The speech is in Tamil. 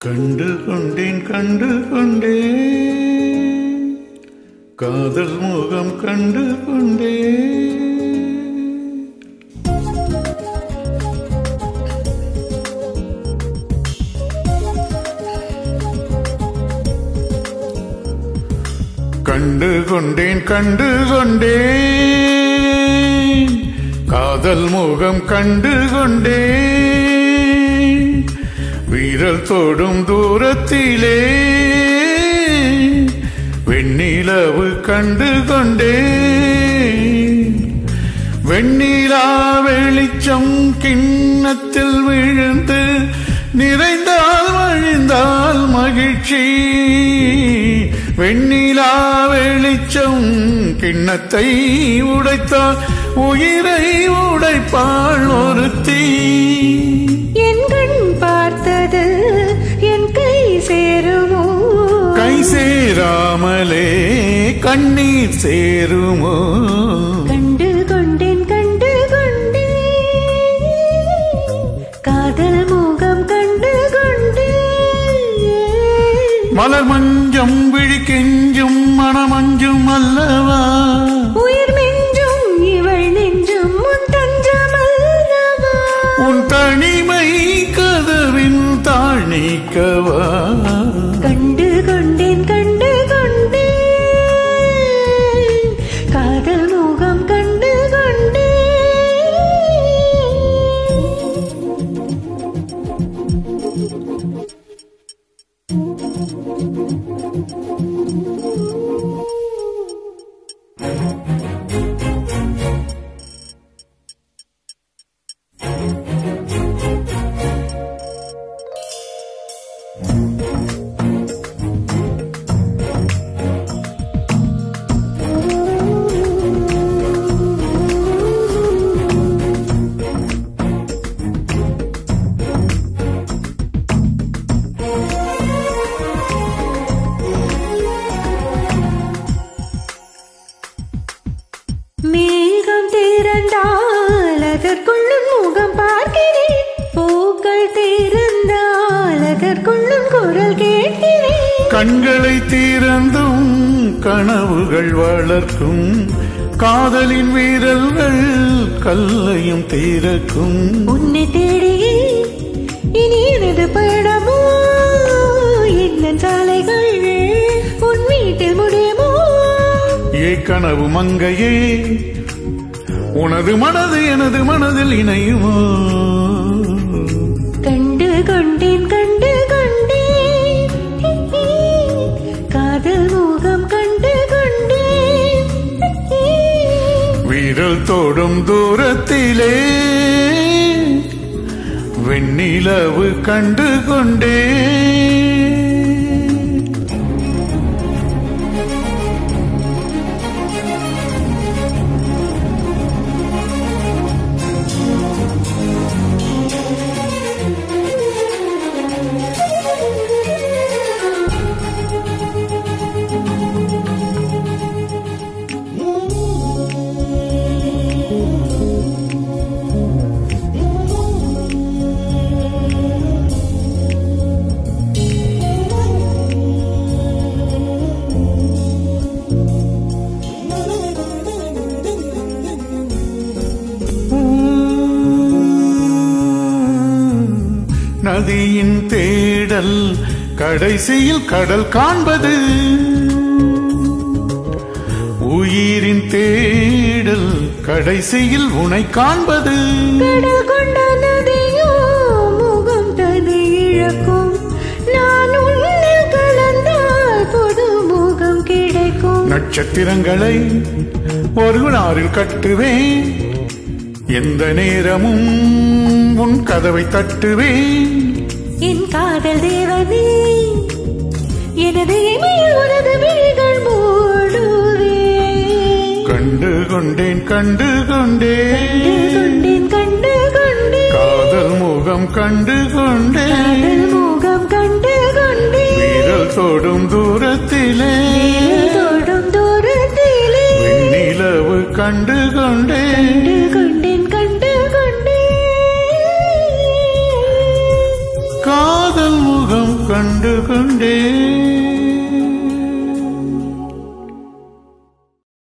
கண்டு கொண்டேன் கண்டு கொண்டேன் காதல் முகம் கண்டு கொண்டேன். கண்டு கொண்டேன் கண்டு கொண்டேன் காதல் முகம் கண்டு கொண்டேன். வீரல் தொடும் தூரத்திலே வெண்ணிலவு கண்டு கொண்டேன். வெண்ணிலா வெளிச்சம் கிண்ணத்தில் விழுந்து நிறைந்தால் மழிந்தால் மகிழ்ச்சி. வெண்ணிலா வெளிச்சம் கிண்ணத்தை உடைத்தால் உயிரை உடைப்பாள் ஒருத்தி. என் கண் பார்த்தது என் கை சேருமோ? கை சேராமலே கண்ணீர் சேருமோ? கண்டு கொண்டேன் கண்டு கொண்டேன் காதல் முகம் கண்டு கொண்டேன். மலர் மஞ்சம் விழி கெஞ்சும் மனமஞ்சும் அல்லவா? உயிர் மெஞ்சும் இவள் நெஞ்சும் உன் தஞ்சம் அல்லவா? உன் தனிமை கதவின் தாழ் நீக்கவா? கண்டு கொண்டேன் கண்டு கொண்டேன் காதல் முகம் கண்டு கொண்டேன். மேகம் திறந்தால் அதற்குள்ளும் முகம் பார்க்கிறேன். பூக்கள் திறந்தால் அதற்குள்ளும் குரல் கேட்கிறேன். கண்களை திறந்தும் கனவுகள் வளர்க்கும் காதலின் வீரல்கள் கல்லையும் திறக்கும். உன்னை தேடியே இனி எனது படமோ? என்ன சாலைகள் உன் வீட்டில் முடியுமோ? ஏ கனவு மங்கையே உனது மனது எனது மனதில் இணையுமோ? கண்டு கொண்டேன் கண்டு கொண்டேன் காதல் முகம் கண்டு கொண்டேன். வீரல் தோடும் தூரத்திலே வெண்ணிலவு கண்டு கொண்டேன். நதியின் தேடல் கடைசியில் கடல் காண்பது. உயிரின் தேடல் கடைசியில் உனை காண்பது. கடல் கொண்ட நதியோ முகம் தனி இழக்கும். நான் உன்னில் கலந்தால் புது முகம் கிடைக்கும். நட்சத்திரங்களை ஒரு நாரில் கட்டுவேன். எந்த நேரமும் உன் கதவை தட்டுவேன். என் காதல் தேவனே எனது இமையில் உனது விழிகள் மூடுவேன். கண்டு கொண்டேன் கண்டு கொண்டேன் கண்டு கொண்டேன் காதல் முகம் கண்டு கொண்டேன். காதல் முகம் கண்டு கொண்டேன். வீரல் தொடும் தூரத்திலே தொடும் தூரத்திலே வெண்ணிலவு கண்டு கொண்டேன். கண்டு கொண்டேன் காதல் முகம் கண்டு கொண்டேன்